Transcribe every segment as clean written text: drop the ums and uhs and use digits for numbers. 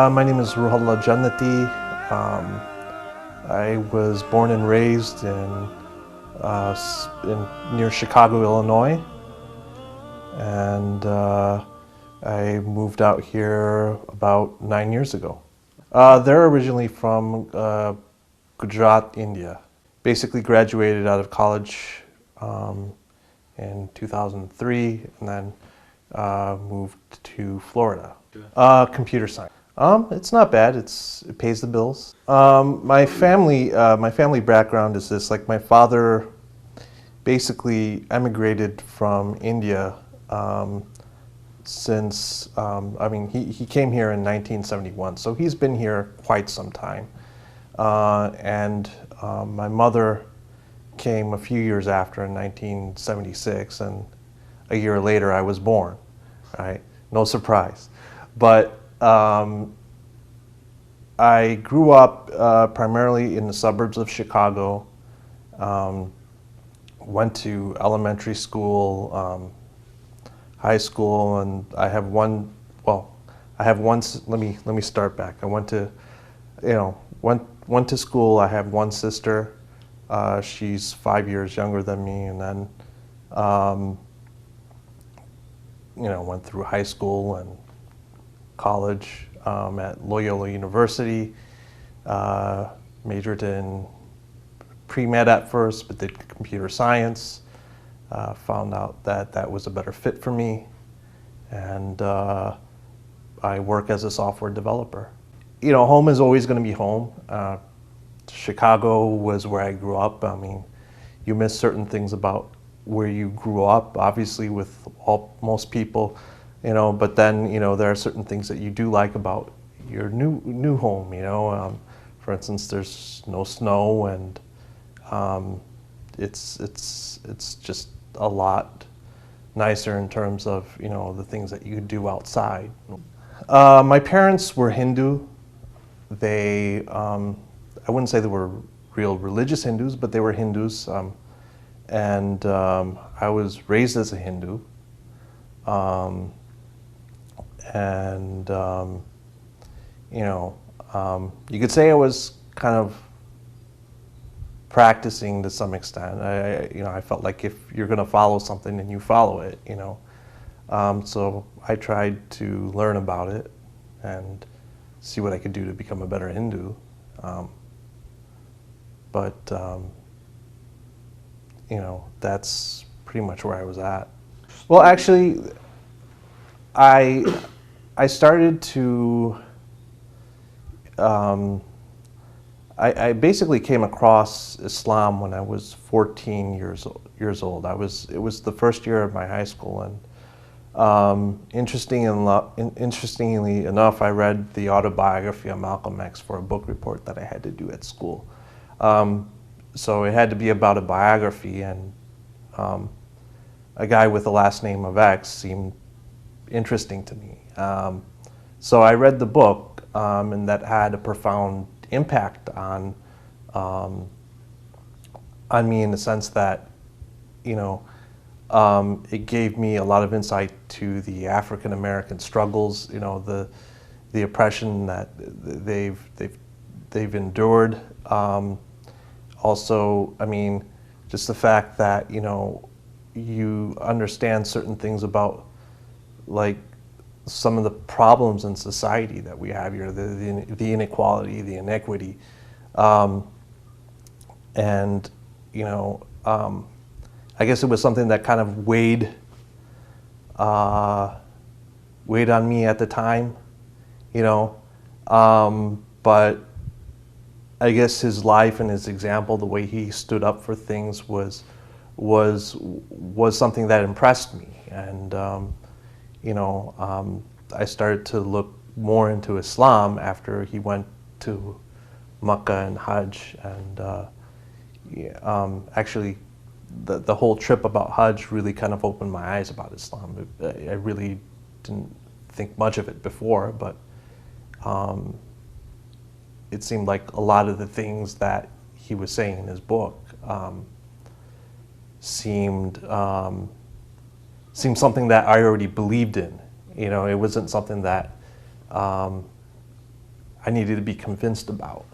My name is Ruhullah Jannati. I was born and raised near Chicago, Illinois, and I moved out here about 9 years ago. They're originally from Gujarat, India. Basically graduated out of college in 2003 and then moved to Florida. Computer science. It's not bad. It pays the bills. My family background is this. Like, my father basically emigrated from India since, he came here in 1971, so he's been here quite some time. My mother came a few years after in 1976, and a year later I was born, right? No surprise. But I grew up primarily in the suburbs of Chicago, went to elementary school, high school, and let me start back. I went to school. I have one sister. She's 5 years younger than me, and then went through high school and college at Loyola University. Majored in pre-med at first, but did computer science. Found out that was a better fit for me, and I work as a software developer. Home is always going to be home. Chicago was where I grew up. I mean, you miss certain things about where you grew up, obviously, with most people, but then, there are certain things that you do like about your new home, For instance, there's no snow, and it's just a lot nicer in terms of, the things that you do outside. My parents were Hindu. They, I wouldn't say they were real religious Hindus, but they were Hindus. I was raised as a Hindu. You could say I was kind of practicing to some extent. I felt like if you're going to follow something, then you follow it, So I tried to learn about it and see what I could do to become a better Hindu. That's pretty much where I was at. Well, actually, I started to, I basically came across Islam when I was 14 years old. It was the first year of my high school, and interestingly enough, I read the autobiography of Malcolm X for a book report that I had to do at school. So it had to be about a biography, and a guy with the last name of X seemed interesting to me. So I read the book, and that had a profound impact on me, in the sense that, it gave me a lot of insight to the African American struggles, the oppression that they've endured. Also, just the fact that, you understand certain things about, like, some of the problems in society that we have here, the inequality, the inequity. I guess it was something that kind of weighed on me at the time, but I guess his life and his example, the way he stood up for things, was something that impressed me. And I started to look more into Islam after he went to Mecca and Hajj, and actually the whole trip about Hajj really kind of opened my eyes about Islam. I really didn't think much of it before, but it seemed like a lot of the things that he was saying in his book seemed something that I already believed in. It wasn't something that I needed to be convinced about.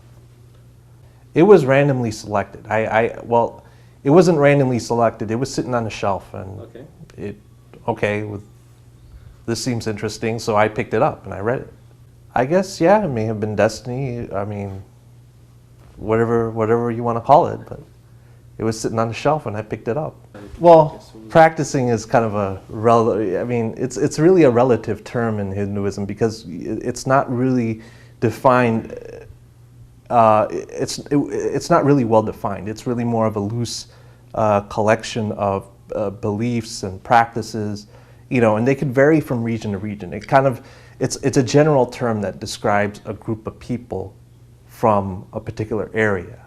It was randomly selected. Well, it wasn't randomly selected. It was sitting on the shelf, and this seems interesting, so I picked it up and I read it. I guess, yeah, it may have been destiny. I mean, whatever you want to call it, but it was sitting on the shelf and I picked it up. Well, practicing is kind of it's really a relative term in Hinduism, because it's not really defined. It's not really well defined. It's really more of a loose collection of beliefs and practices, and they could vary from region to region. It's a general term that describes a group of people from a particular area,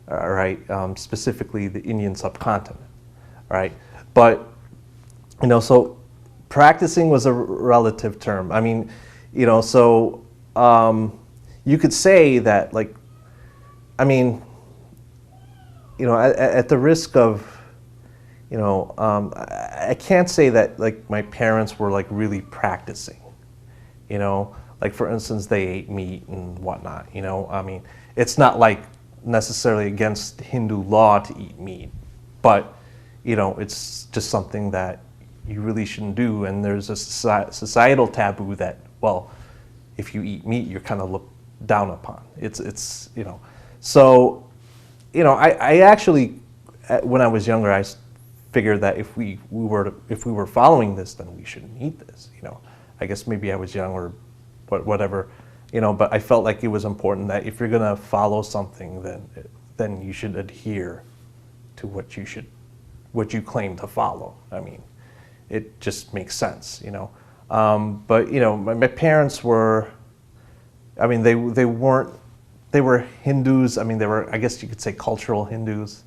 right? Specifically the Indian subcontinent, right? But so practicing was a relative term. I mean, so you could say that, like, I mean, at the risk of, I can't say that, like, my parents were, like, really practicing, like, for instance, they ate meat and whatnot, I mean, it's not like necessarily against Hindu law to eat meat, but, it's just something that you really shouldn't do, and there's a societal taboo that, well, if you eat meat, you're kind of looked down upon. So, I actually, when I was younger, I figured that if we were following this, then we shouldn't eat this. I guess maybe I was young, or whatever, But I felt like it was important that if you're gonna follow something, then you should adhere to what you claim to follow. I mean, it just makes sense, But my parents were. I mean, they were Hindus. I mean, they were, I guess you could say, cultural Hindus,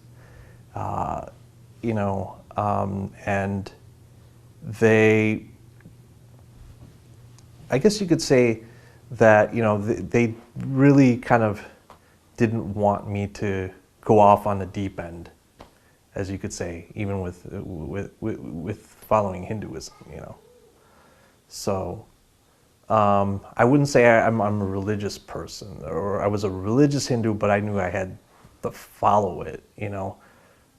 and they, I guess you could say that, they really kind of didn't want me to go off on the deep end, as you could say, even with following Hinduism, So. I wouldn't say I'm a religious person, or I was a religious Hindu, but I knew I had to follow it,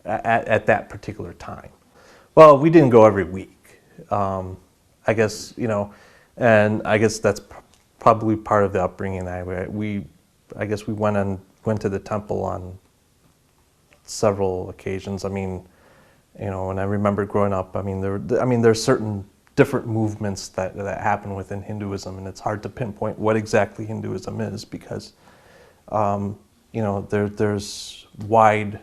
at that particular time. Well, we didn't go every week. I guess, and I guess that's probably part of the upbringing. I guess we went to the temple on several occasions. I mean, and I remember growing up. I mean, there's certain different movements that happen within Hinduism, and it's hard to pinpoint what exactly Hinduism is, because there's wide.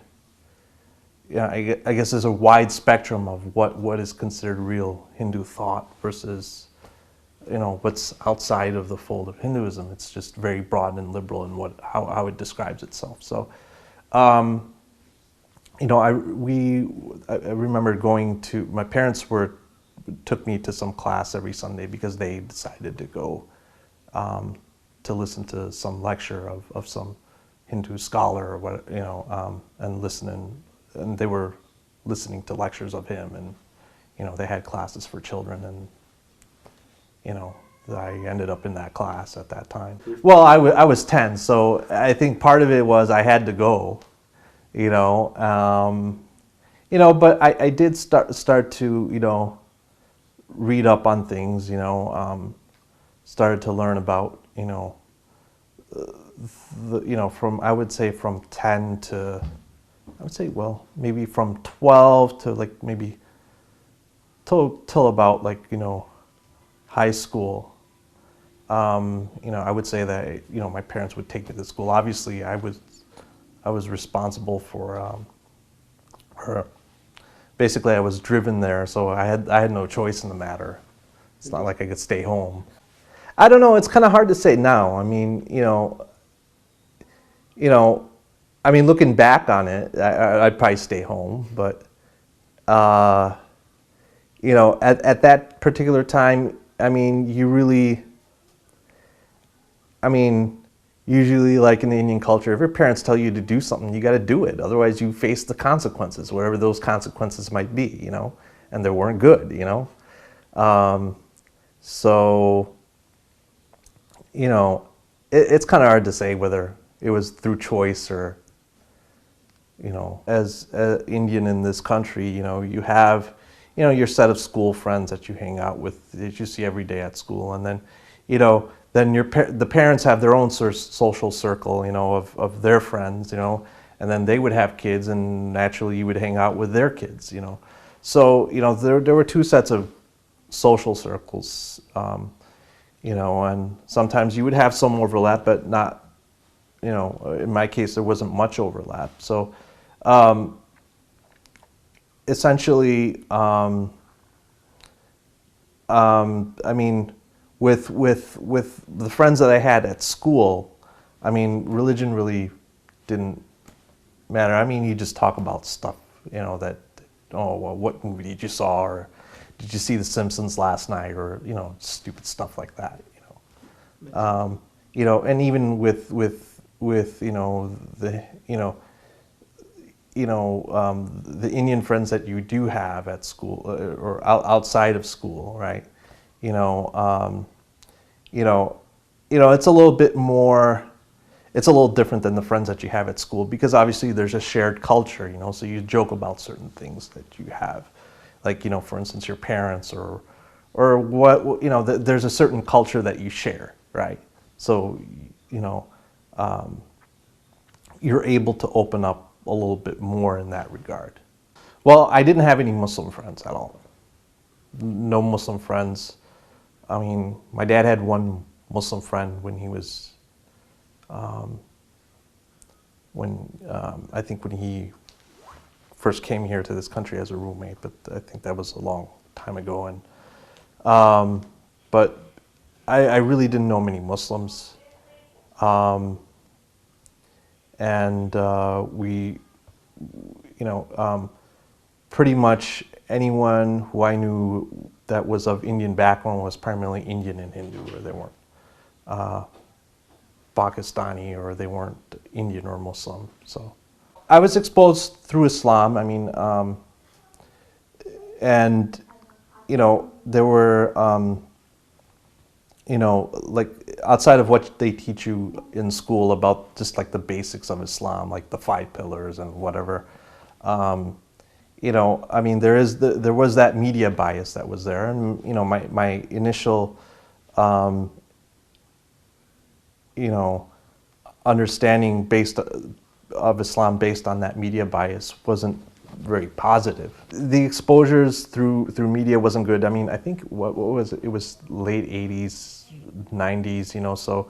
I guess there's a wide spectrum of what is considered real Hindu thought versus what's outside of the fold of Hinduism. It's just very broad and liberal in how it describes itself. So, I remember going to, my parents took me to some class every Sunday, because they decided to go to listen to some lecture of some Hindu scholar, or what, and they were listening to lectures of him, and they had classes for children, and I ended up in that class at that time. Well, I was 10, so I think part of it was I had to go, but I did start to read up on things, started to learn about, from, I would say, from 10 to, well, maybe from 12 to, like, maybe till about, like, high school. I would say that, my parents would take me to school. Obviously, I was responsible for basically, I was driven there, so I had no choice in the matter. It's not like I could stay home. I don't know. It's kind of hard to say now. I mean, looking back on it, I'd probably stay home. But at that particular time, usually, like in the Indian culture, if your parents tell you to do something, you got to do it. Otherwise, you face the consequences, whatever those consequences might be, and they weren't good, So, it's kind of hard to say whether it was through choice or, as an Indian in this country, you have, your set of school friends that you hang out with, that you see every day at school, and then, then the parents have their own social circle, of their friends, and then they would have kids, and naturally you would hang out with their kids, So, there were two sets of social circles, and sometimes you would have some overlap, but not, in my case, there wasn't much overlap. So, essentially, I mean, with the friends that I had at school, I mean, religion really didn't matter. I mean, you just talk about stuff, that, oh, well, what movie did you saw, or did you see The Simpsons last night, or stupid stuff like that, and even with the Indian friends that you do have at school or outside of school, right? It's a little bit more. It's a little different than the friends that you have at school, because obviously there's a shared culture, so you joke about certain things that you have, like, for instance, your parents or what, there's a certain culture that you share, right? So, you're able to open up a little bit more in that regard. Well, I didn't have any Muslim friends at all. No Muslim friends. I mean, my dad had one Muslim friend when he was, I think when he first came here to this country as a roommate, but I think that was a long time ago. And but I really didn't know many Muslims, and we, pretty much anyone who I knew that was of Indian background was primarily Indian and Hindu, or they weren't Pakistani, or they weren't Indian or Muslim. So I was exposed through Islam. I mean, and there were, like outside of what they teach you in school about just like the basics of Islam, like the 5 pillars and whatever. I mean, there was that media bias that was there, and my initial understanding of Islam based on that media bias wasn't very positive. The exposures through media wasn't good. I mean, I think what was it? It was late 80s, 90s, so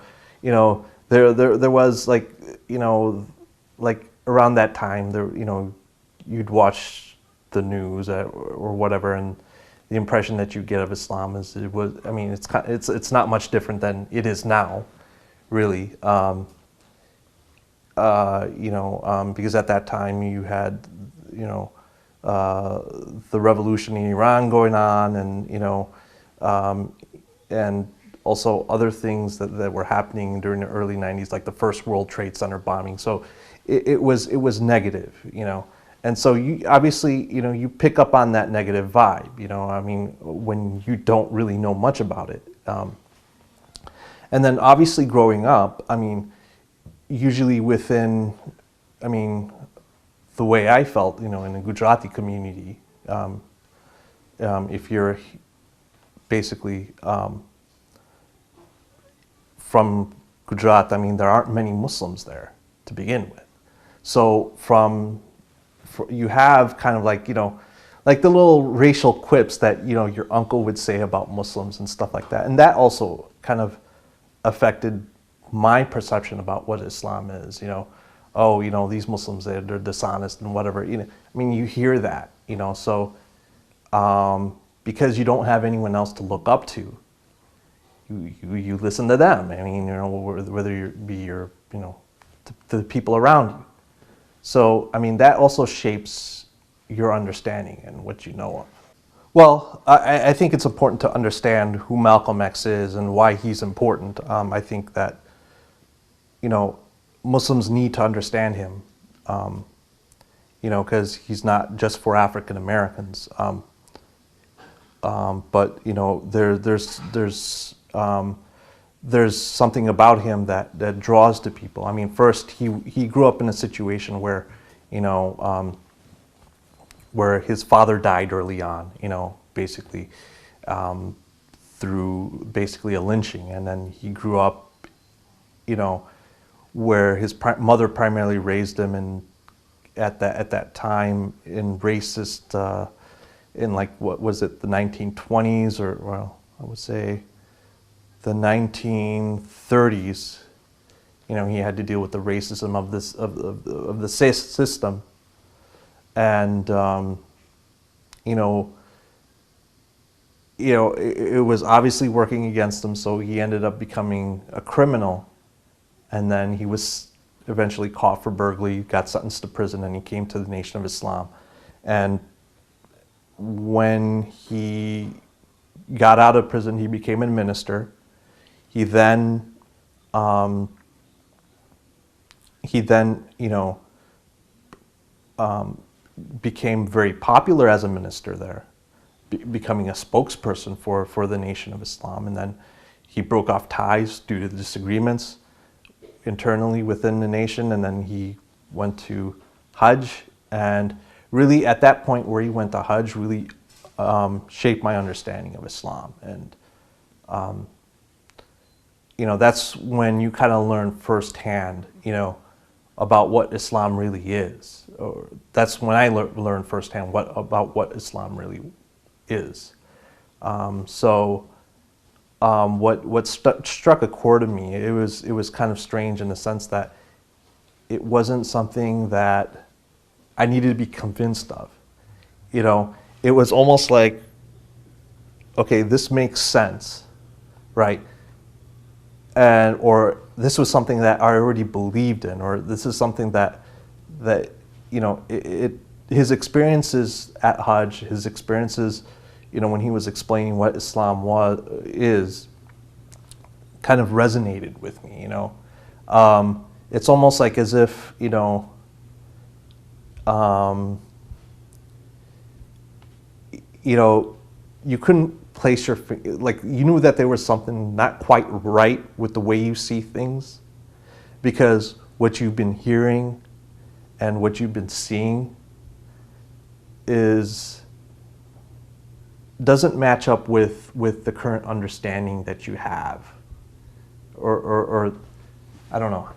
there was like, like around that time there, you'd watch the news or whatever, and the impression that you get of Islam is it was, I mean, it's not much different than it is now, really. Because at that time you had, the revolution in Iran going on, and and also other things that were happening during the early 90s, like the first World Trade Center bombing. So it was negative, and so you obviously, you pick up on that negative vibe, I mean, when you don't really know much about it. And then obviously growing up, I mean, usually within, I mean, the way I felt, in the Gujarati community, if you're basically from Gujarat, I mean, there aren't many Muslims there to begin with. So you have kind of like, like the little racial quips that, your uncle would say about Muslims and stuff like that. And that also kind of affected my perception about what Islam is, oh, these Muslims, they're dishonest and whatever, I mean, you hear that, so because you don't have anyone else to look up to, you listen to them. I mean, whether you be your, to the people around you. So, I mean, that also shapes your understanding and what you know of. Well, I think it's important to understand who Malcolm X is and why he's important. I think that, Muslims need to understand him, because he's not just for African Americans. But, there's there's something about him that draws to people. I mean, first he grew up in a situation where, you know, where his father died early on, you know, basically through basically a lynching, and then he grew up, you know, where his mother primarily raised him, and at that time in racist, in like what was it, the 1920s, or well, I would say the 1930s. You know, he had to deal with the racism of this of the system, and you know, it was obviously working against him. So he ended up becoming a criminal, and then he was eventually caught for burglary, got sentenced to prison, and he came to the Nation of Islam. And when he got out of prison, he became a minister. He then, became very popular as a minister there, becoming a spokesperson for the Nation of Islam. And then he broke off ties due to the disagreements internally within the nation, and then he went to Hajj, and really at that point where he went to Hajj really shaped my understanding of Islam. And you know, that's when you kind of learn firsthand, you know, about what Islam really is. Or that's when I learned firsthand about what Islam really is. What struck a chord in me, it was kind of strange in the sense that it wasn't something that I needed to be convinced of. You know, it was almost like, okay, this makes sense, right? Or this was something that I already believed in, or this is something that you know, his experiences at Hajj, his experiences, you know, when he was explaining what Islam is, kind of resonated with me. You know, it's almost like as if, you know, you couldn't place your like, you knew that there was something not quite right with the way you see things, because what you've been hearing and what you've been seeing doesn't match up with the current understanding that you have, or I don't know.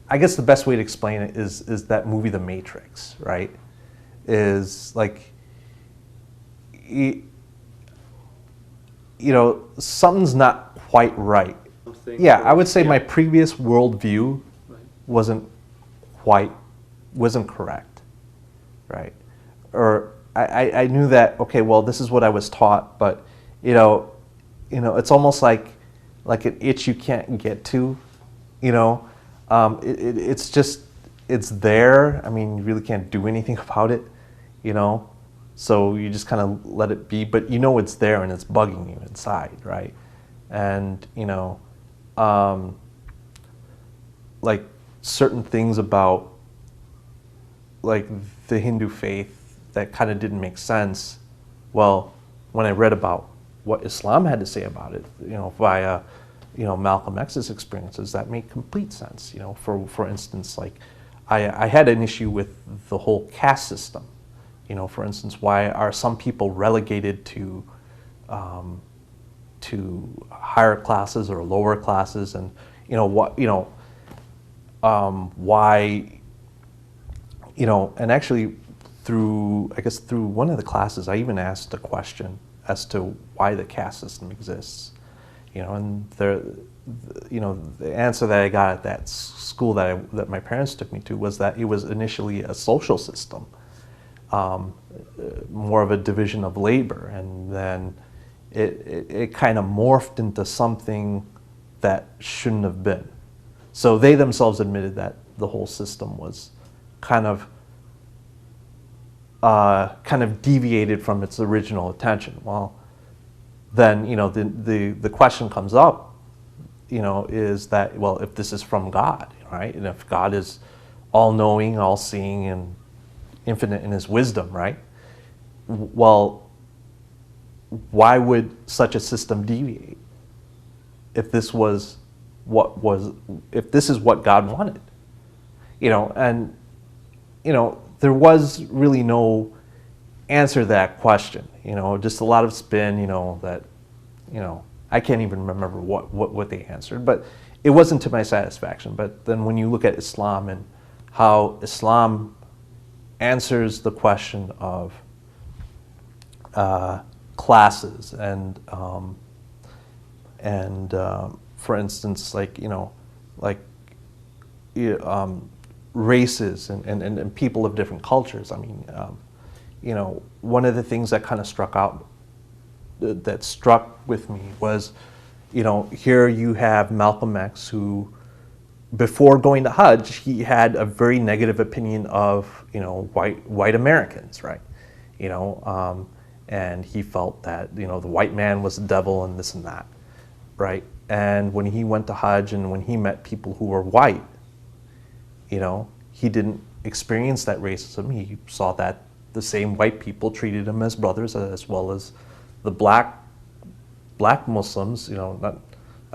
I guess the best way to explain it is that movie, The Matrix, right? Is like, you know, something's not quite right. Yeah, I would say my previous worldview wasn't correct, right? Or I knew that, okay, well, this is what I was taught, but you know, it's almost like an itch you can't get to, you know. It's just, it's there. I mean, you really can't do anything about it, you know. So you just kind of let it be, but you know it's there and it's bugging you inside, right? And you know, like certain things about like the Hindu faith that kind of didn't make sense. Well, when I read about what Islam had to say about it, you know, via, you know, Malcolm X's experiences, that made complete sense. You know, for instance, like I had an issue with the whole caste system. You know, for instance, why are some people relegated to higher classes or lower classes, and you know what, you know, why, you know, and actually through one of the classes, I even asked a question as to why the caste system exists. You know, and you know, the answer that I got at that school that my parents took me to was that it was initially a social system, more of a division of labor, and then it kind of morphed into something that shouldn't have been. So they themselves admitted that the whole system was kind of deviated from its original intention. Well, then, you know, the question comes up, you know, is that, well, if this is from God, right, and if God is all-knowing, all-seeing, and infinite in his wisdom, right, well, why would such a system deviate? if this was if this is what God wanted, and there was really no answer to that question, just a lot of spin, that, I can't even remember what they answered, but it wasn't to my satisfaction. But then when you look at Islam and how Islam answers the question of classes and for instance, races and people of different cultures. I mean, one of the things that kind of struck with me was, here you have Malcolm X, who, before going to Hajj, he had a very negative opinion of, white Americans, right? And he felt that, the white man was the devil and this and that, right? And when he went to Hajj and when he met people who were white, he didn't experience that racism. He saw that the same white people treated him as brothers, as well as the black Muslims, not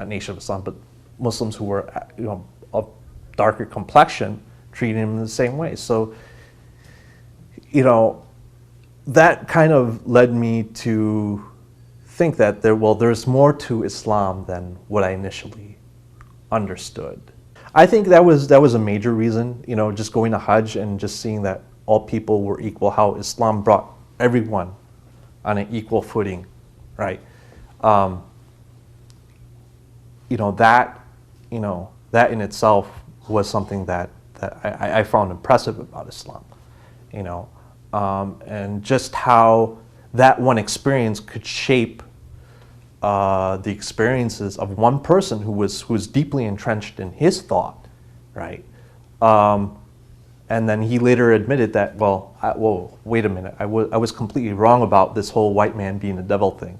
Nation of Islam, but Muslims who were, of darker complexion, treated him in the same way. So, that kind of led me to think that there's more to Islam than what I initially understood. I think that was a major reason, just going to Hajj and just seeing that all people were equal, how Islam brought everyone on an equal footing, right? That in itself was something that I found impressive about Islam, and just how that one experience could shape the experiences of one person who was deeply entrenched in his thought, right? And then he later admitted that, wait a minute, I was completely wrong about this whole white man being the devil thing,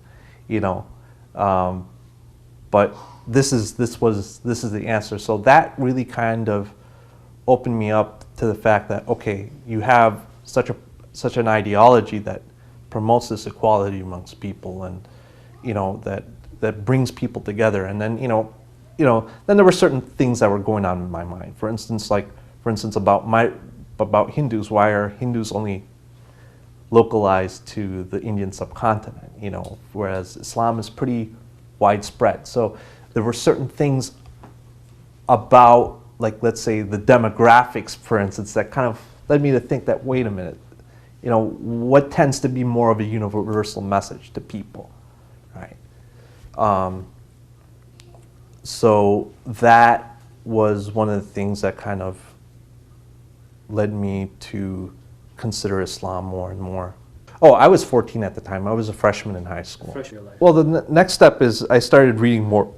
but this is the answer. So that really kind of opened me up to the fact that, okay, you have such an ideology that promotes this equality amongst people, and that brings people together. And then then there were certain things that were going on in my mind. For instance, about Hindus. Why are Hindus only localized to the Indian subcontinent? Whereas Islam is pretty widespread. So there were certain things about, let's say, the demographics, for instance, that kind of led me to think that, wait a minute, what tends to be more of a universal message to people, right? So that was one of the things that kind of led me to consider Islam more and more. Oh, I was 14 at the time. I was a freshman in high school. Well, the next step is I started reading more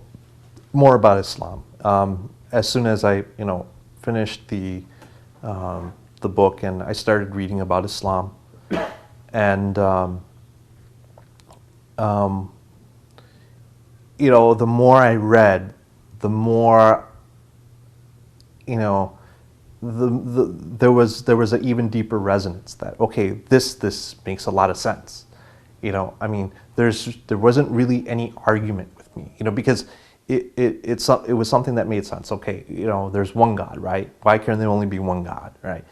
about Islam. As soon as I, finished the book, and I started reading about Islam, and the more I read, the more, there was an even deeper resonance that, okay, this makes a lot of sense. I mean, there wasn't really any argument with me, because it was something that made sense. Okay, there's one God, right? Why can there only be one God, right?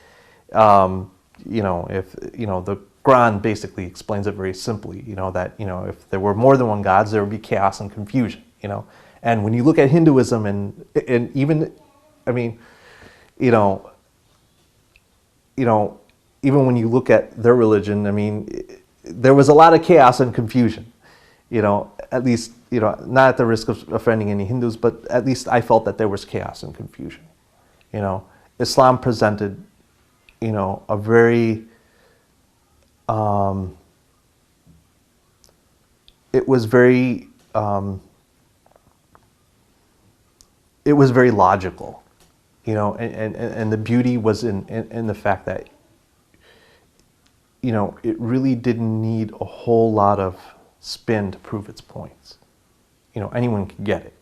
If the Quran basically explains it very simply, that if there were more than one God, there would be chaos and confusion, And when you look at Hinduism and even, I mean, even when you look at their religion, I mean, there was a lot of chaos and confusion, at least, not at the risk of offending any Hindus, but at least I felt that there was chaos and confusion. Islam presented, a very, it was very logical, and the beauty was in the fact that, it really didn't need a whole lot of spin to prove its points. Anyone can get it,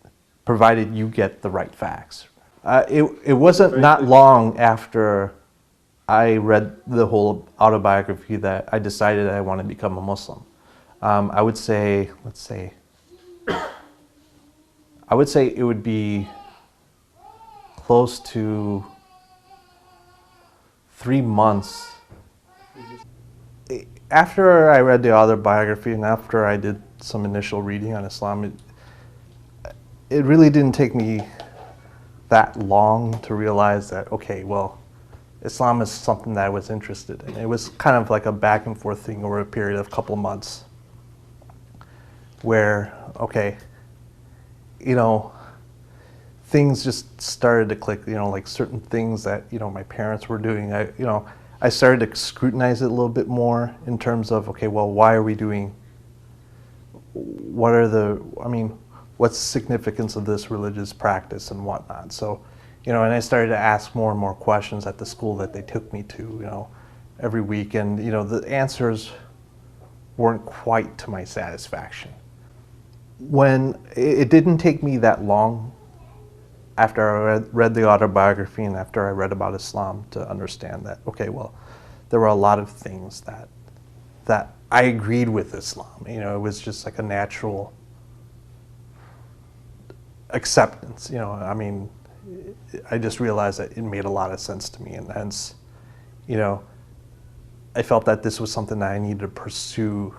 provided you get the right facts. It wasn't not long after I read the whole autobiography that I decided I wanted to become a Muslim. I would say, let's say, I would say it would be close to 3 months. After I read the autobiography and after I did some initial reading on Islam, it really didn't take me that long to realize that, okay, well, Islam is something that I was interested in. It was kind of like a back and forth thing over a period of a couple of months where, okay, things just started to click, like certain things that, my parents were doing. I started to scrutinize it a little bit more in terms of, okay, well, why are we doing, what's the significance of this religious practice and whatnot. So, and I started to ask more and more questions at the school that they took me to, every week. And, the answers weren't quite to my satisfaction. When it didn't take me that long after I read the autobiography and after I read about Islam to understand that, okay, well, there were a lot of things that I agreed with Islam. It was just like a natural acceptance. I just realized that it made a lot of sense to me, and hence, I felt that this was something that I needed to pursue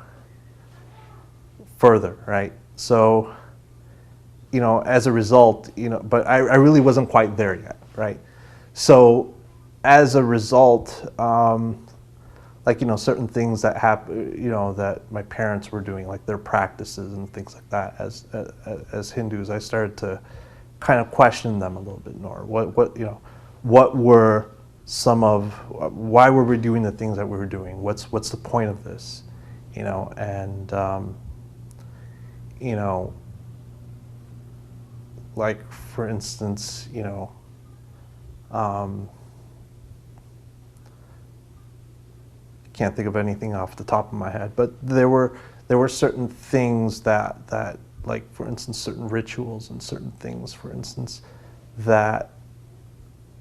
further, right? So, as a result, but I really wasn't quite there yet, right? So, as a result, certain things that happen, that my parents were doing, like their practices and things like that, as Hindus, I started to kind of question them a little bit more. What were some of, why were we doing the things that we were doing? What's the point of this? Like for instance, can't think of anything off the top of my head, but there were certain things that like for instance certain rituals and certain things, for instance, that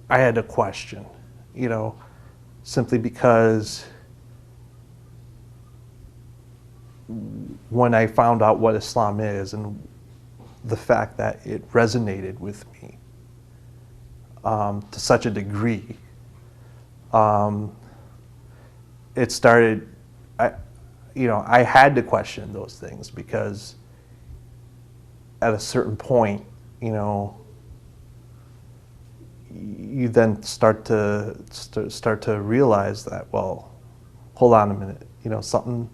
I had to question, simply because when I found out what Islam is and the fact that it resonated with me to such a degree, it started, I had to question those things, because at a certain point, you then start to realize that, well, hold on a minute, something,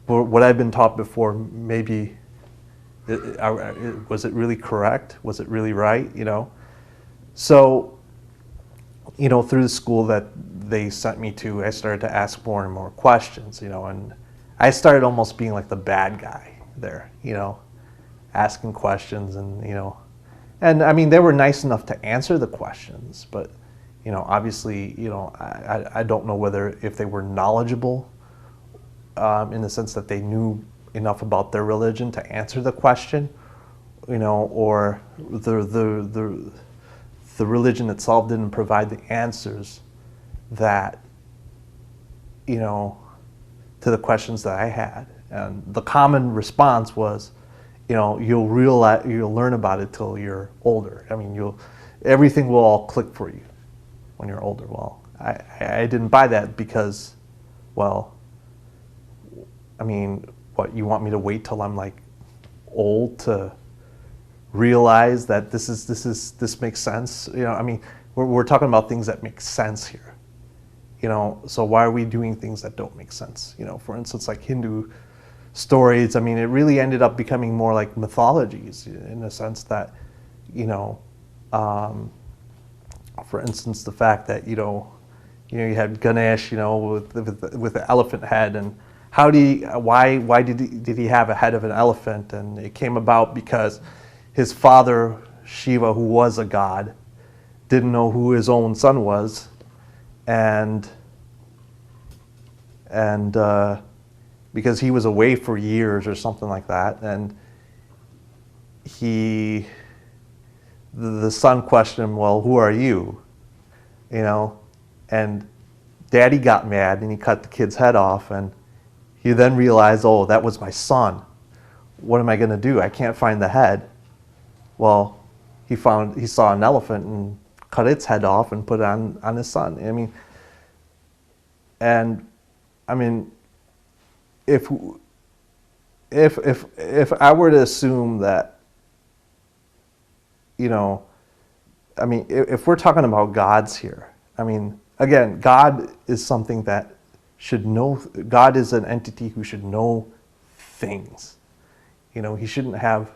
what I've been taught before, maybe, was it really correct? Was it really right? So, through the school that they sent me to, I started to ask more and more questions, and I started almost being like the bad guy there, asking questions, and and they were nice enough to answer the questions, but obviously, I don't know whether if they were knowledgeable in the sense that they knew enough about their religion to answer the question, or the religion itself didn't provide the answers that, to the questions that I had. And the common response was, you'll learn about it till you're older. Everything will all click for you when you're older. Well, I didn't buy that, because, well, what, you want me to wait till I'm like old to realize that this makes sense? We're talking about things that make sense here. So why are we doing things that don't make sense? For instance, like Hindu stories, it really ended up becoming more like mythologies, in the sense that, for instance, the fact that, you had Ganesh, with the elephant head, and why did he have a head of an elephant? And it came about because his father, Shiva, who was a god, didn't know who his own son was, and because he was away for years or something like that, and the son questioned him, well, who are you? And Daddy got mad and he cut the kid's head off, and he then realized, oh, that was my son. What am I going to do? I can't find the head. Well, he saw an elephant and cut its head off and put it on his son. I mean, and I mean, if I were to assume that, you know, I mean, if we're talking about gods here, I mean, again, God is something that should know. God is an entity who should know things. You know, he shouldn't have.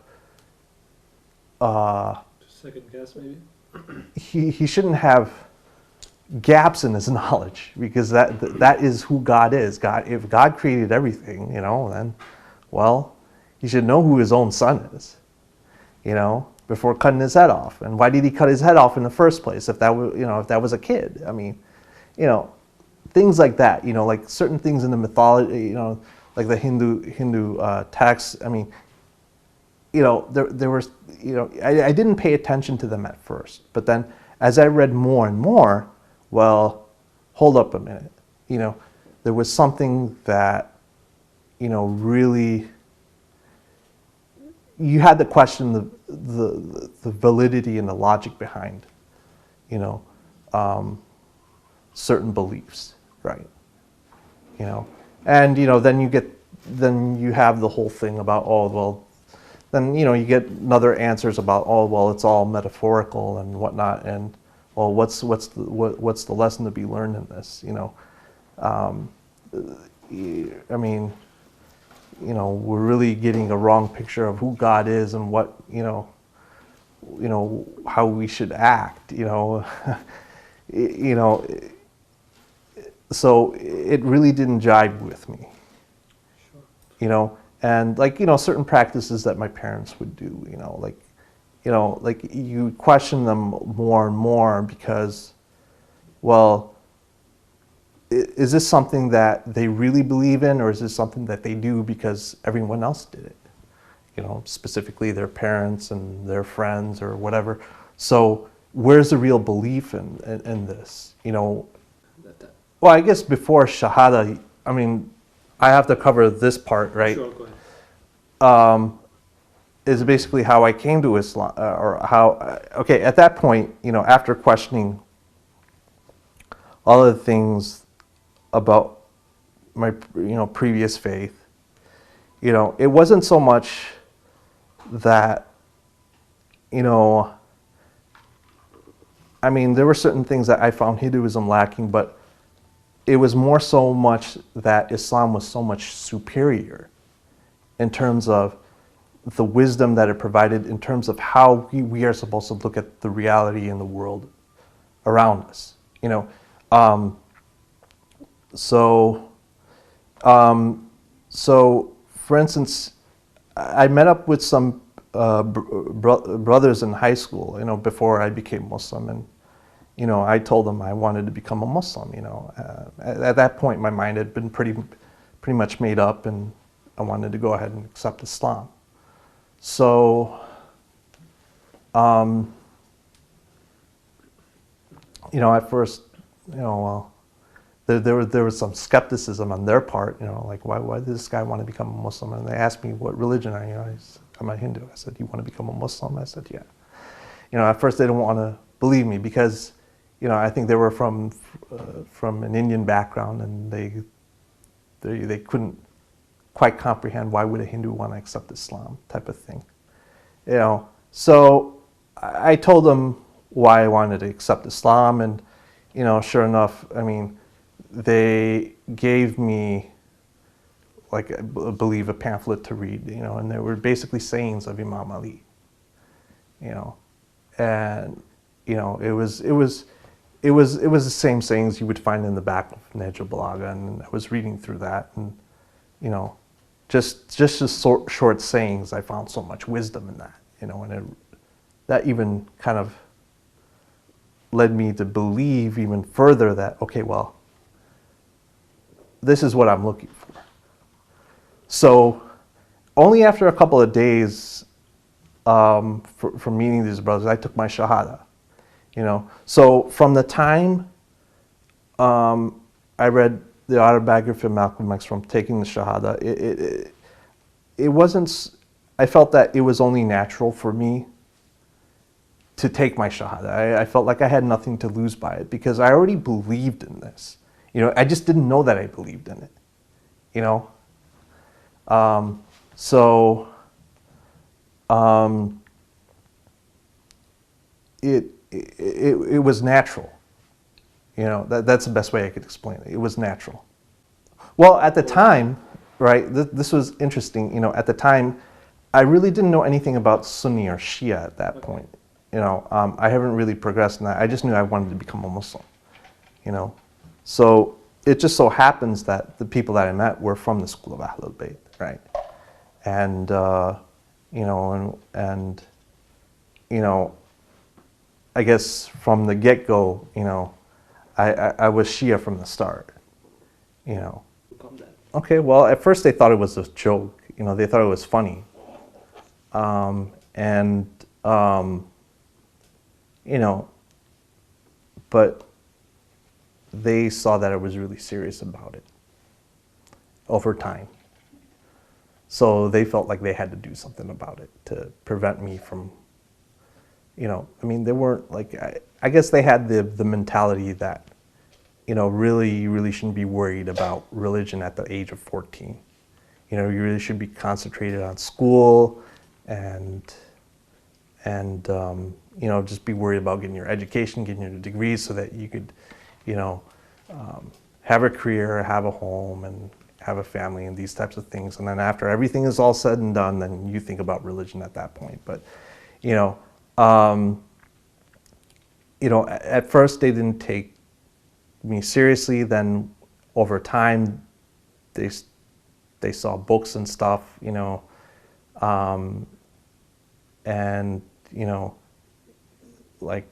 Second guess, maybe. He shouldn't have gaps in his knowledge, because that is who God is. If God created everything, you know, then, well, he should know who his own son is, you know, before cutting his head off. And why did he cut his head off in the first place? If that was, you know, if that was a kid, I mean, you know, things like that. You know, like certain things in the mythology, you know, like the Hindu texts. I mean, you know, there was, you know, I didn't pay attention to them at first, but then as I read more and more, well, hold up a minute, you know, there was something that, you know, really, you had to question the validity and the logic behind, you know, certain beliefs, right? You know, and you know, then you have the whole thing about, oh well, then you know, you get other answers about, oh well, it's all metaphorical and whatnot, and well, what's the lesson to be learned in this? You know, I mean, you know, we're really getting a wrong picture of who God is and what, you know, how we should act. You know, you know, so it really didn't jive with me. Sure. You know, and like, you know, certain practices that my parents would do, you know, like you question them more and more because, well, is this something that they really believe in, or is this something that they do because everyone else did it? You know, specifically their parents and their friends or whatever. So where's the real belief in this? You know, well, I guess before Shahada, I mean, I have to cover this part, right? Sure, go ahead. Is basically how I came to Islam, or how, okay, at that point, you know, after questioning all of the things about my, you know, previous faith, you know, it wasn't so much that, you know, I mean, there were certain things that I found Hinduism lacking, but it was more so much that Islam was so much superior in terms of the wisdom that it provided, in terms of how we are supposed to look at the reality in the world around us. You know, so for instance, I met up with some brothers in high school, you know, before I became Muslim, and you know, I told them I wanted to become a Muslim. You know, at that point, my mind had been pretty much made up, and I wanted to go ahead and accept Islam. So, you know, at first, you know, there was some skepticism on their part. You know, like why does this guy want to become a Muslim? And they asked me, what religion are you? I said, I'm a Hindu. I said, you want to become a Muslim? I said, yeah. You know, at first they didn't want to believe me because, you know, I think they were from an Indian background, and they couldn't quite comprehend why would a Hindu want to accept Islam, type of thing. You know, so I told them why I wanted to accept Islam, and you know, sure enough, I mean, they gave me, like, I believe, a pamphlet to read, you know, and they were basically sayings of Imam Ali. You know, and you know, it was the same sayings you would find in the back of Nahj al-Balagha, and I was reading through that, and you know, just short sayings, I found so much wisdom in that, you know, and that even kind of led me to believe even further that, okay, well, this is what I'm looking for. So only after a couple of days from meeting these brothers, I took my Shahada. You know, so from the time I read the autobiography of Malcolm X, from taking the Shahada, it wasn't, I felt that it was only natural for me to take my shahada. I felt like I had nothing to lose by it because I already believed in this. You know, I just didn't know that I believed in it. You know, so it was natural. You know, that's the best way I could explain it. It was natural. Well, at the time, right, this was interesting. You know, at the time, I really didn't know anything about Sunni or Shia at that point. You know, I haven't really progressed in that. I just knew I wanted to become a Muslim. You know, so it just so happens that the people that I met were from the school of Ahlul Bayt, right? And you know, and you know, I guess from the get-go, you know, I was Shia from the start. You know. Okay, well, at first they thought it was a joke. You know, they thought it was funny. You know, but they saw that I was really serious about it over time. So they felt like they had to do something about it to prevent me from, you know, I mean, they weren't like, I guess they had the mentality that, you know, really, you really shouldn't be worried about religion at the age of 14. You know, you really should be concentrated on school and you know, just be worried about getting your education, getting your degrees so that you could, you know, have a career, have a home, and have a family and these types of things. And then after everything is all said and done, then you think about religion at that point. But, you know, at first they didn't take me seriously. Then over time, they saw books and stuff, you know, and, you know, like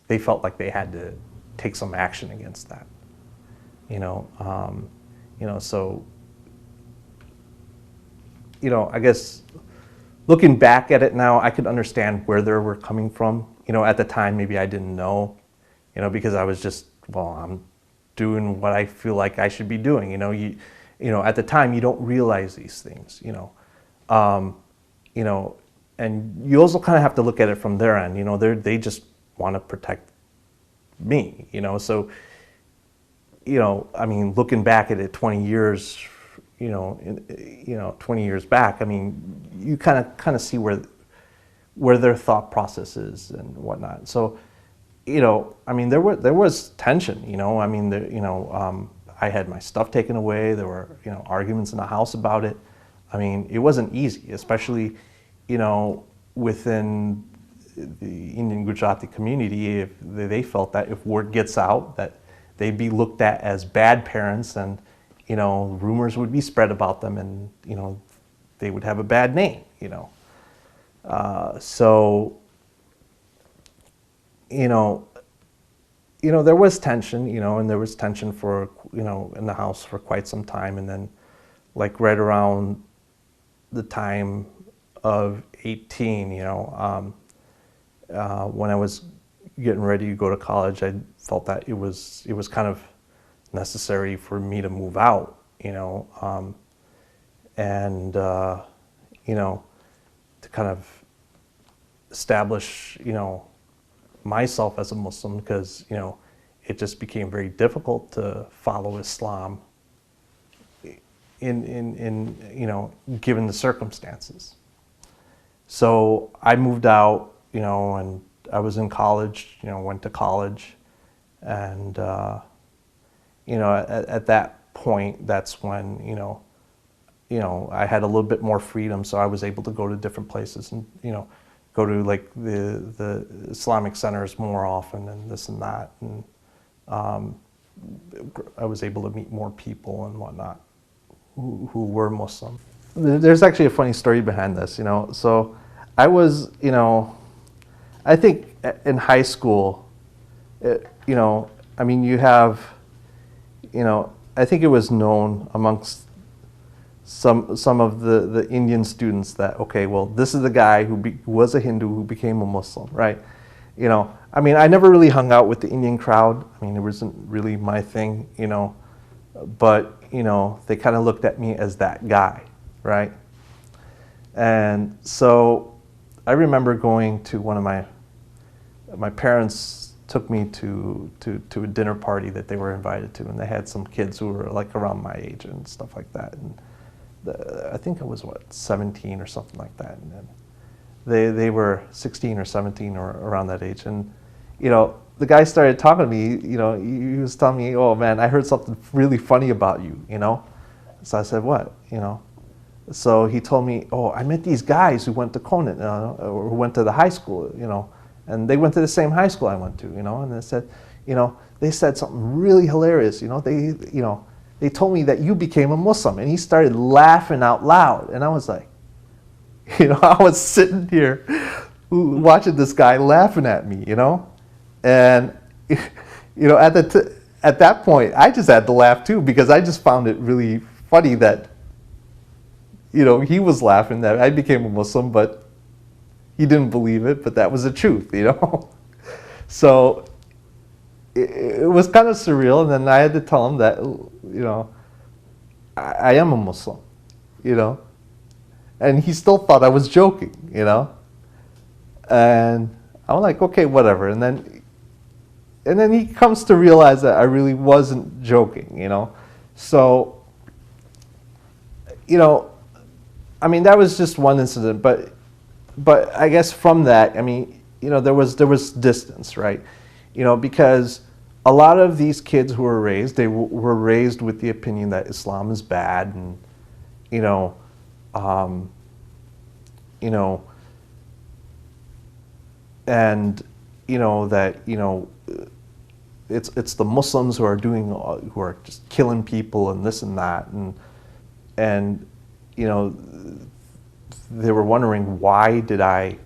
they felt like they had to take some action against that, you know, so, you know, I guess looking back at it now, I could understand where they were coming from. You know, at the time, maybe I didn't know, you know, because I was just, well, I'm doing what I feel like I should be doing. You know, at the time, you don't realize these things, you know, and you also kind of have to look at it from their end. You know, they just want to protect me, you know, so, you know, I mean, looking back at it 20 years, 20 years back, I mean, you kind of see where their thought process is and whatnot. So, you know, I mean, there was tension, you know, I mean, I had my stuff taken away. There were, you know, arguments in the house about it. I mean, it wasn't easy, especially, you know, within the Indian Gujarati community. If they felt that if word gets out that they'd be looked at as bad parents, and, you know, rumors would be spread about them, and, you know, they would have a bad name, you know. So, you know, there was tension, you know, and there was tension for, you know, in the house for quite some time. And then, like, right around the time of 18, you know, when I was getting ready to go to college, I felt that it was kind of necessary for me to move out, you know, you know, to kind of establish, you know, myself as a Muslim, because, you know, it just became very difficult to follow Islam in you know, given the circumstances. So I moved out, you know, and I was in college, you know, went to college, and you know, at that point, that's when, you know, I had a little bit more freedom, so I was able to go to different places and, you know, go to like the Islamic centers more often and this and that, and I was able to meet more people and whatnot who were Muslim. There's actually a funny story behind this, you know. So I was, you know, I think in high school, you know, I mean, you have, you know, I think it was known amongst some of the Indian students that, okay, well, this is the guy who was a Hindu who became a Muslim, right? You know, I mean, I never really hung out with the Indian crowd. I mean, it wasn't really my thing, you know, but, you know, they kind of looked at me as that guy, right? And so I remember going to one of my my parents took me to a dinner party that they were invited to, and they had some kids who were like around my age and stuff like that. And I think I was, what, 17 or something like that. And then they were 16 or 17 or around that age. And, you know, the guy started talking to me, you know, he was telling me, oh man, I heard something really funny about you, you know? So I said, what, you know? So he told me, oh, I met these guys who went to Conant, or who went to the high school, you know, and they went to the same high school I went to, you know, and they said, you know, they said something really hilarious, you know, they told me that you became a Muslim, and he started laughing out loud, and I was like, you know, I was sitting here watching this guy laughing at me, you know, and, you know, at that point, I just had to laugh too, because I just found it really funny that, you know, he was laughing that I became a Muslim, but he didn't believe it, but that was the truth, you know. So it was kind of surreal, and then I had to tell him that, you know, I am a Muslim, you know. And he still thought I was joking, you know. And I'm like, okay, whatever. And then he comes to realize that I really wasn't joking, you know. So, you know, I mean, that was just one incident, but I guess from that, I mean, you know, there was distance, right? You know, because a lot of these kids who were raised, they were raised with the opinion that Islam is bad, and you know, and you know that, you know, it's the Muslims who are just killing people and this and that, and you know, they were wondering, why did I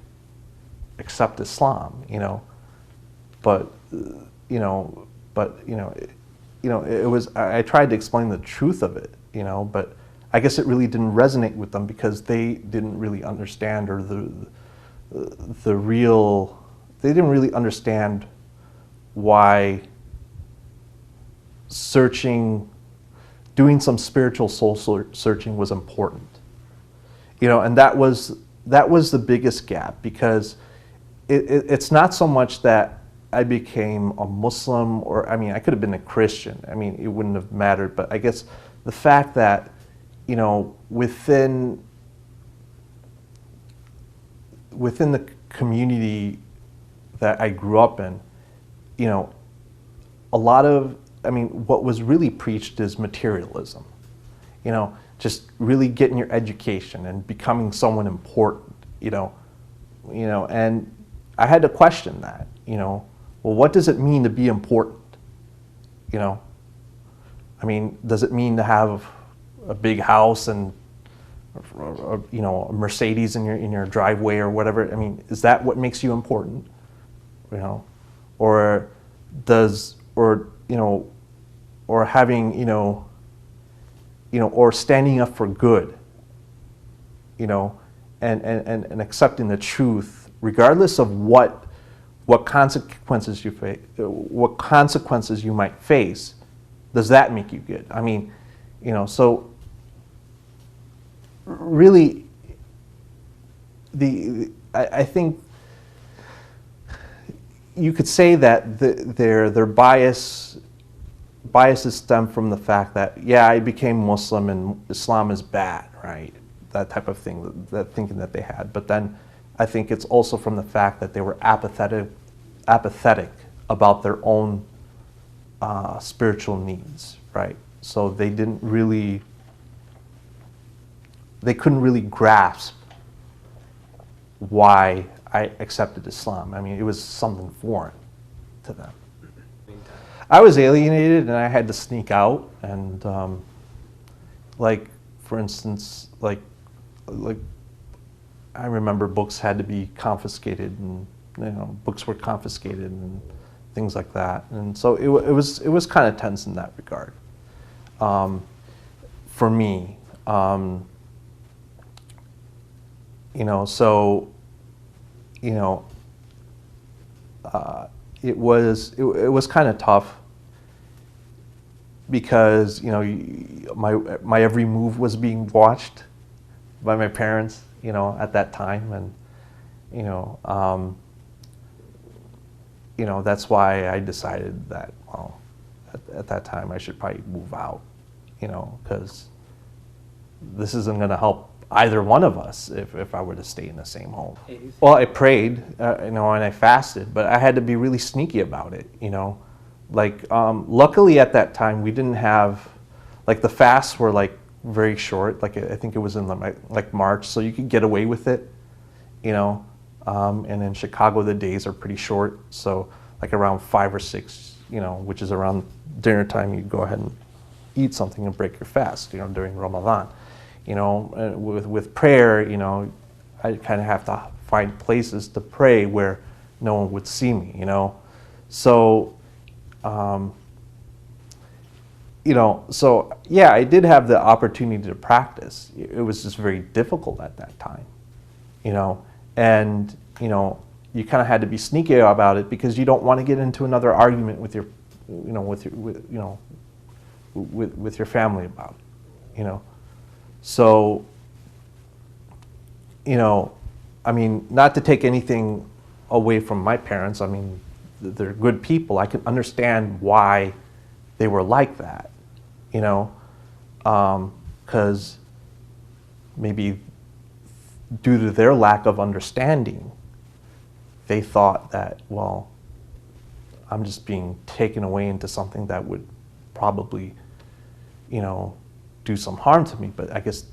accept Islam, you know? But you know, it was, I tried to explain the truth of it, you know, but I guess it really didn't resonate with them because they didn't really understand, or they didn't really understand why doing some spiritual soul searching was important. You know, and that was the biggest gap, because it's not so much that I became a Muslim, or, I mean, I could have been a Christian. I mean, it wouldn't have mattered, but I guess the fact that, you know, within the community that I grew up in, you know, what was really preached is materialism, you know, just really getting your education and becoming someone important, you know, and I had to question that, you know, well, what does it mean to be important? You know, I mean, does it mean to have a big house and, you know, a Mercedes in your driveway or whatever? I mean, is that what makes you important? You know, or having, you know, or standing up for good, you know, and accepting the truth, regardless of what consequences you might face. Does that make you good? I mean, you know, so really, I think you could say that their biases stem from the fact that, yeah, I became Muslim and Islam is bad, right? That type of thing, that thinking that they had. But then I think it's also from the fact that they were apathetic about their own spiritual needs, right? So they couldn't really grasp why I accepted Islam. I mean, it was something foreign to them. I was alienated, and I had to sneak out, and like, for instance, like I remember books had to be confiscated, and you know, books were confiscated and things like that, and so it was kind of tense in that regard for me. You know, so you know, it was kind of tough, because you know, my every move was being watched by my parents, you know, at that time, and you know, that's why I decided that, well, at that time I should probably move out, because this isn't going to help either one of us if I were to stay in the same home. Well, I prayed, and I fasted, but I had to be really sneaky about it, Like, luckily at that time we didn't have, like, the fasts were like very short. Like, I think it was in like March, so you could get away with it, And in Chicago the days are pretty short, so like around 5 or 6, which is around dinner time, you go ahead and eat something and break your fast, during Ramadan. And with prayer, I kind of have to find places to pray where no one would see me, So, so yeah, I did have the opportunity to practice. It was just very difficult at that time, and you kind of had to be sneaky about it because you don't want to get into another argument with your, with your family about it, So, I mean, not to take anything away from my parents. I mean, they're good people. I can understand why they were like that, because maybe due to their lack of understanding, they thought that, well, I'm just being taken away into something that would probably, do some harm to me. But I guess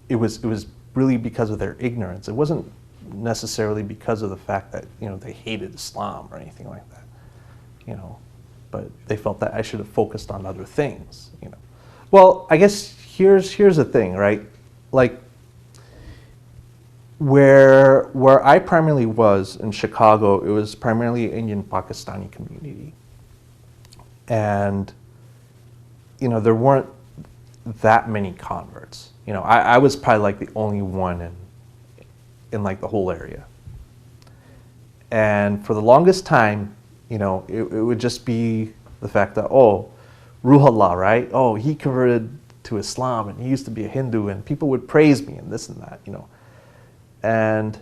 it was really because of their ignorance. It wasn't necessarily because of the fact that they hated Islam or anything like that, But they felt that I should have focused on other things, Well, I guess here's the thing, right? Like, where I primarily was in Chicago, it was primarily Indian Pakistani community, and there weren't that many converts. I was probably like the only one in like the whole area. And for the longest time, it would just be the fact that, oh, Ruhullah, right? Oh, he converted to Islam and he used to be a Hindu, and people would praise me and this and that, And,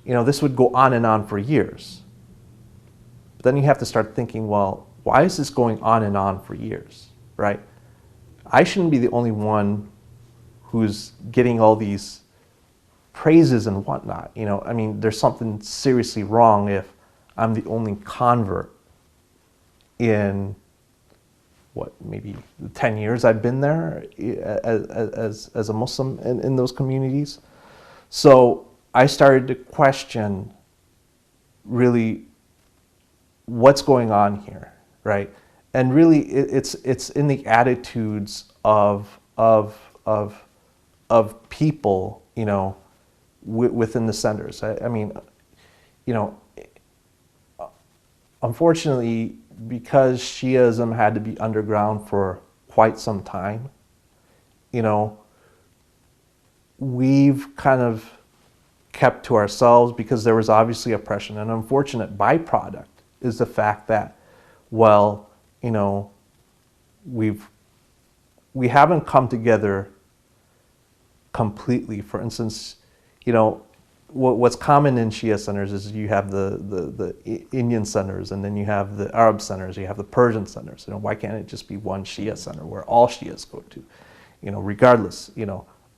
this would go on and on for years. But then you have to start thinking, well, why is this going on and on for years, right? I shouldn't be the only one who's getting all these praises and whatnot. I mean, there's something seriously wrong if I'm the only convert in maybe 10 years I've been there as a Muslim in those communities. So I started to question really what's going on here, right? And really it's in the attitudes of people, within the centers. I mean, unfortunately, because Shiism had to be underground for quite some time, we've kind of kept to ourselves because there was obviously oppression. An unfortunate byproduct is the fact that, well, we haven't come together completely. For instance, what's common in Shia centers is you have the Indian centers, and then you have the Arab centers, you have the Persian centers. Why can't it just be one Shia center where all Shias go to, regardless,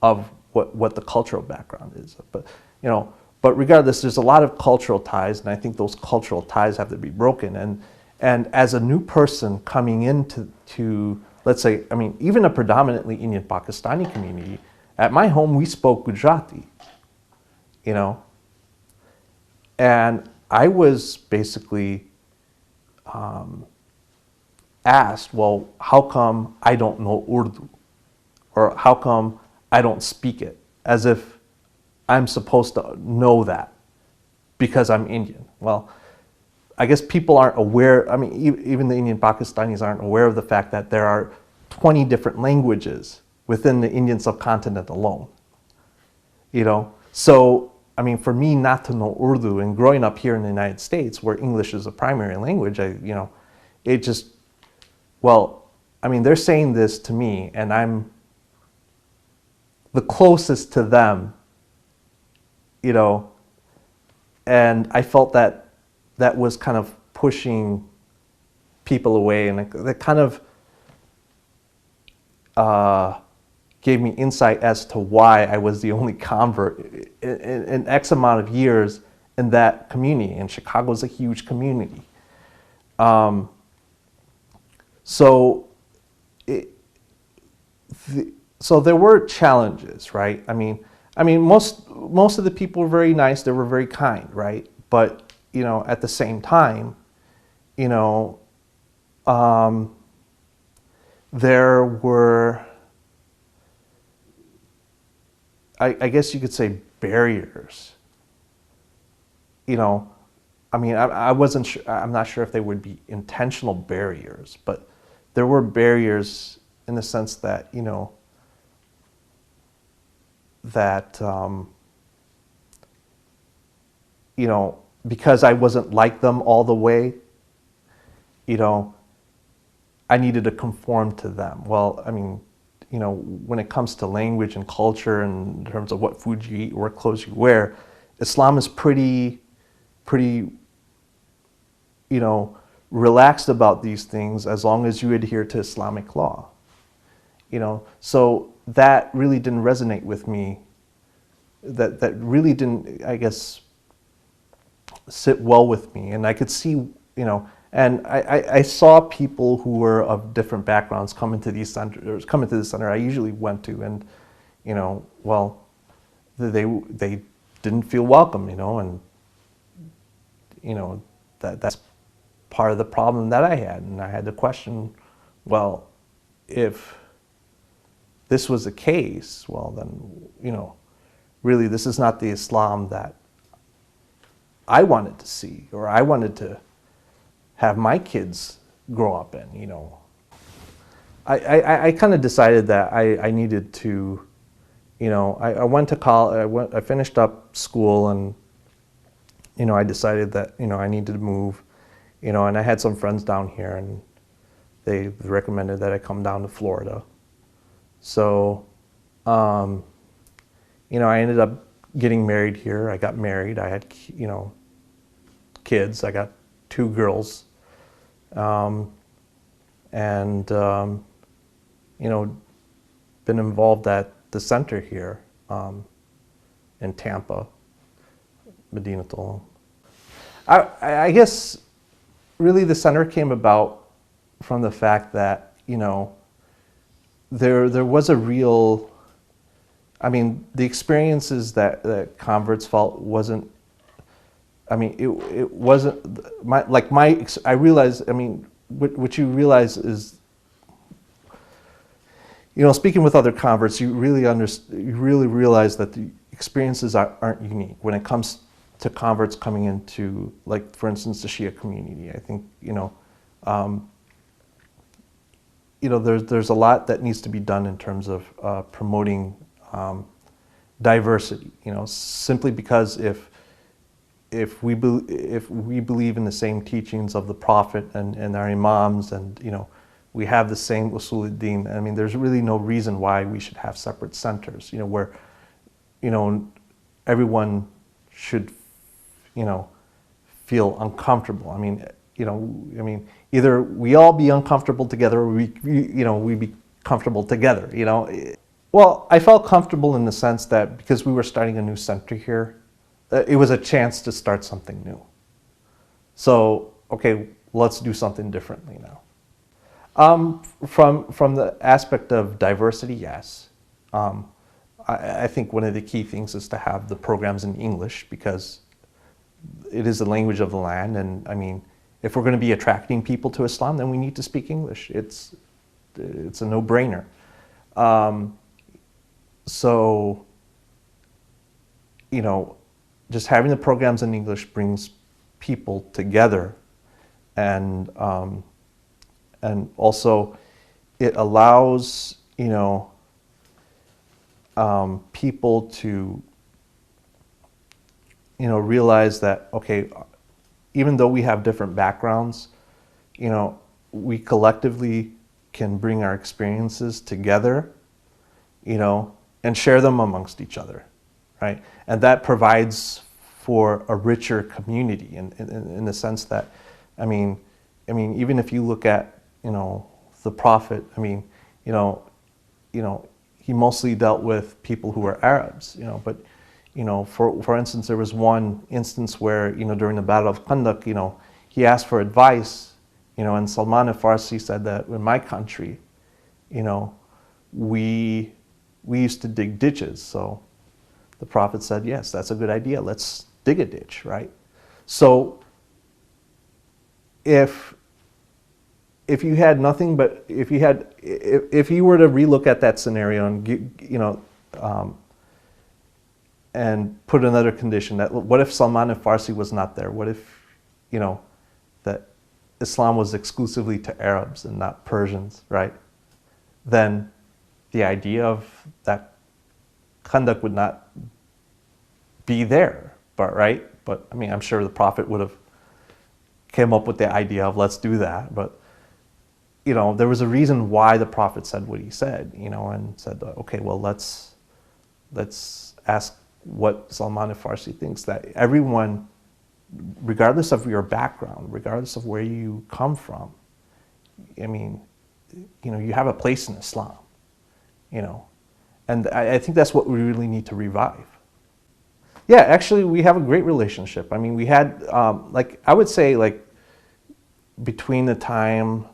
of what the cultural background is. But regardless, there's a lot of cultural ties, and I think those cultural ties have to be broken. And as a new person coming into let's say, I mean, even a predominantly Indian Pakistani community, at my home we spoke Gujarati, and I was basically asked, well, how come I don't know Urdu? Or how come I don't speak it? As if I'm supposed to know that because I'm Indian. Well, I guess people aren't aware, I mean, even the Indian Pakistanis aren't aware of the fact that there are 20 different languages within the Indian subcontinent alone. So, I mean, for me not to know Urdu, and growing up here in the United States where English is a primary language, it just, well, I mean, they're saying this to me and I'm the closest to them, and I felt that was kind of pushing people away, and that kind of gave me insight as to why I was the only convert in X amount of years in that community. And Chicago is a huge community. So there were challenges, right? I mean, most of the people were very nice. They were very kind, right? But at the same time, there were, I guess you could say, barriers. I wasn't sure. I'm not sure if they would be intentional barriers, but there were barriers in the sense that because I wasn't like them all the way, I needed to conform to them. Well, when it comes to language and culture, and in terms of what food you eat, what clothes you wear, Islam is pretty, relaxed about these things as long as you adhere to Islamic law. So that really didn't resonate with me. That really didn't, I guess, sit well with me. And I could see, and I saw people who were of different backgrounds come into the center I usually went to, and well, they didn't feel welcome, and that's part of the problem that I had. And I had to question, well, if this was the case, well then, really this is not the Islam that I wanted to see, or I wanted to have my kids grow up in. I kind of decided that I needed to, I went to college, I finished up school, and I decided that I needed to move, and I had some friends down here, and they recommended that I come down to Florida. So I ended up getting married here. I got married. I had kids. I got 2 girls, and been involved at the center here in Tampa, Medinatul. I guess really the center came about from the fact that there was a real, the experiences that converts felt wasn't, it wasn't I realized, what you realize is, speaking with other converts, you really realize that the experiences aren't unique when it comes to converts coming into, like, for instance, the Shia community. I think, there's a lot that needs to be done in terms of promoting diversity. Simply because if we believe in the same teachings of the Prophet and our imams, and we have the same usuluddin, there's really no reason why we should have separate centers. Where everyone should feel uncomfortable. Either we all be uncomfortable together, or we be comfortable together. Well, I felt comfortable in the sense that because we were starting a new center here, it was a chance to start something new. So, okay, let's do something differently now. From the aspect of diversity, yes. I think one of the key things is to have the programs in English, because it is the language of the land, and if we're going to be attracting people to Islam, then we need to speak English. It's a no-brainer. So, just having the programs in English brings people together, and also it allows people to realize that, okay, even though we have different backgrounds, we collectively can bring our experiences together, and share them amongst each other, right? And that provides for a richer community in the sense that, I mean, even if you look at, the Prophet, he mostly dealt with people who were Arabs, but, for instance, there was one instance where, during the Battle of Khandaq, he asked for advice, and Salman al-Farsi said that in my country, we used to dig ditches. So the Prophet said, yes, that's a good idea. Let's dig a ditch, right? So if you had nothing but, if you were to relook at that scenario and, and put another condition, that what if Salman al-Farsi was not there? What if, that Islam was exclusively to Arabs and not Persians, right? Then the idea of that Khandaq would not be there, right? But I'm sure the Prophet would have came up with the idea of let's do that. But there was a reason why the Prophet said what he said, and said, okay, well, let's ask what Salman al-Farsi thinks, that everyone, regardless of your background, regardless of where you come from, you have a place in Islam, and I think that's what we really need to revive. Yeah, actually, we have a great relationship. We had, I would say, between the time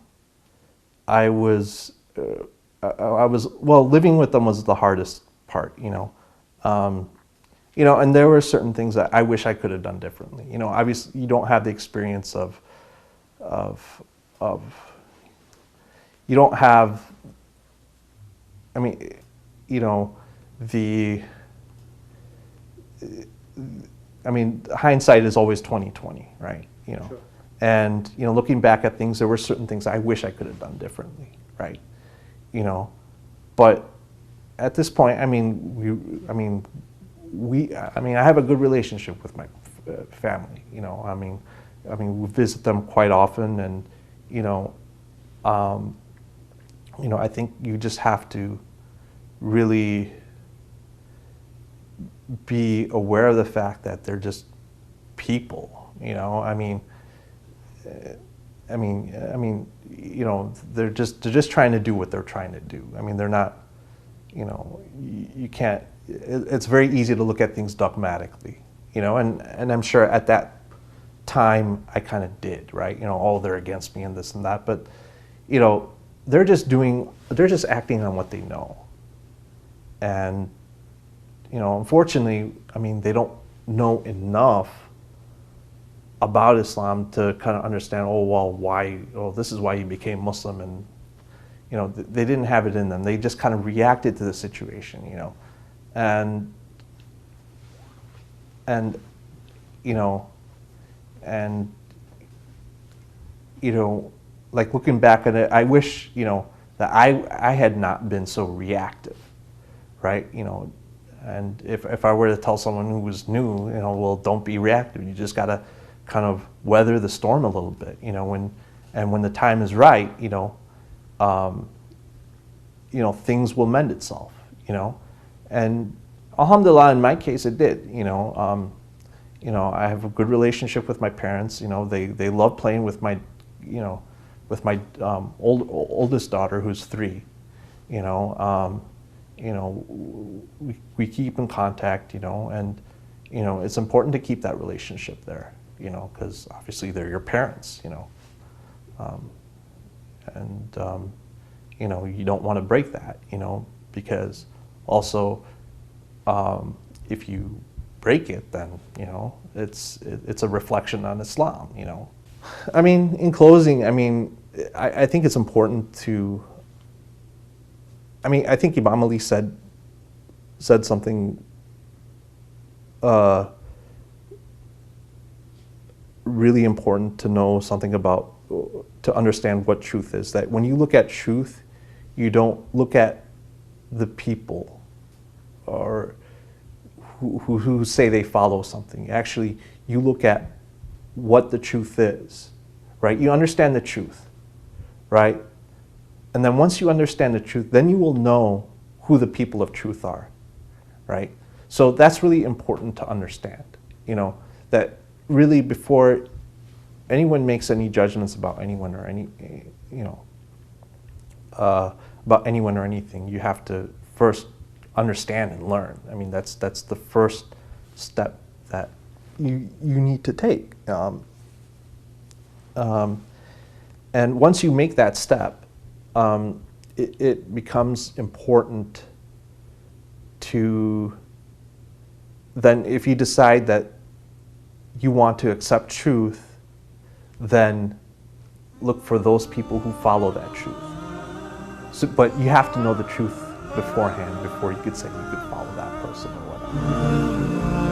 I was living with them was the hardest part, and there were certain things that I wish I could have done differently. Obviously, you don't have the experience of you don't have, hindsight is always 20/20, right? Sure. And looking back at things, there were certain things I wish I could have done differently, right? But at this point, I have a good relationship with my family. We visit them quite often, and I think you just have to really be aware of the fact that they're just people. They're just trying to do what they're trying to do. They're not. You can't. It's very easy to look at things dogmatically, and I'm sure at that time I kind of did, right? Oh, they're against me and this and that, but they're just acting on what they know, and unfortunately, they don't know enough about Islam to kind of understand, this is why you became Muslim, and they didn't have it in them. They just kind of reacted to the situation, and looking back at it, I wish that I had not been so reactive, right? And if I were to tell someone who was new, well, don't be reactive. You just gotta kind of weather the storm a little bit, when the time is right, things will mend itself, and alhamdulillah, in my case, it did. I have a good relationship with my parents. They love playing with my, oldest daughter, who's 3. We keep in contact, and it's important to keep that relationship there, because obviously they're your parents, and you don't want to break that, because also if you break it, then it's a reflection on Islam. In closing, I think it's important to. I think Imam Ali said something really important to know something about, to understand what truth is. That when you look at truth, you don't look at the people or who say they follow something. Actually, you look at what the truth is, right? You understand the truth, right? And then once you understand the truth, then you will know who the people of truth are, right? So that's really important to understand, that really before anyone makes any judgments about anyone or any, you know, about anyone or anything, you have to first understand and learn. I mean, that's the first step that you need to take. And once you make that step, it becomes important to then, if you decide that you want to accept truth, then look for those people who follow that truth. So, but you have to know the truth beforehand before you could say you could follow that person or whatever.